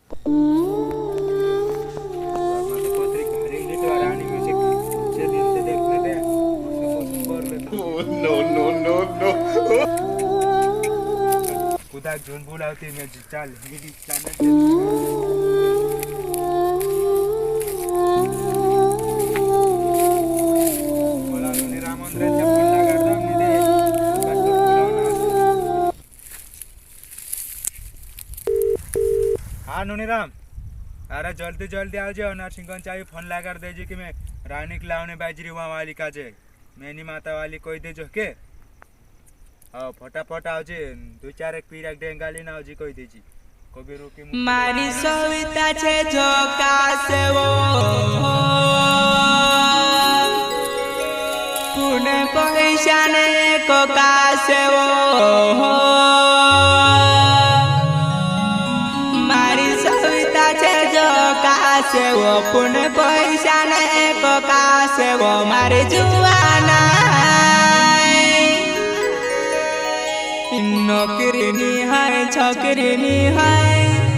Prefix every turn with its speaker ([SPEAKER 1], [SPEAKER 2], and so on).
[SPEAKER 1] माझं पत्रिक भारी लिहितो अरे आणि म्युझिक जे लिहिलं ते देखणं ते असं बरं नो नो नो नो खुदा घेऊन बोलावते मी चाल मी बोलावलं रामचंद्राच्या फोनला करता मी ते बोलावणार हाँ नूनीराम अरे जल्दी जल्दी आ जाओ नरसिंह चाहिए फोन ला कर दीजिए कि मैं रानी के लाने बाजरी वहाँ वाली का जे मैनी माता वाली कोई दे जो के हाँ फटाफट आओ जी दो चार एक पीर एक डेंगाली ना आओ जी कोई दीजिए कभी रुकी
[SPEAKER 2] मारी सविता छे झोका से वो पुणे पैसा ने कोका से वो मारी सविता छे झोका से वो पुणे पैसा ने कोका से वो मारी जुआना नौकरी नी है छोकरी नी है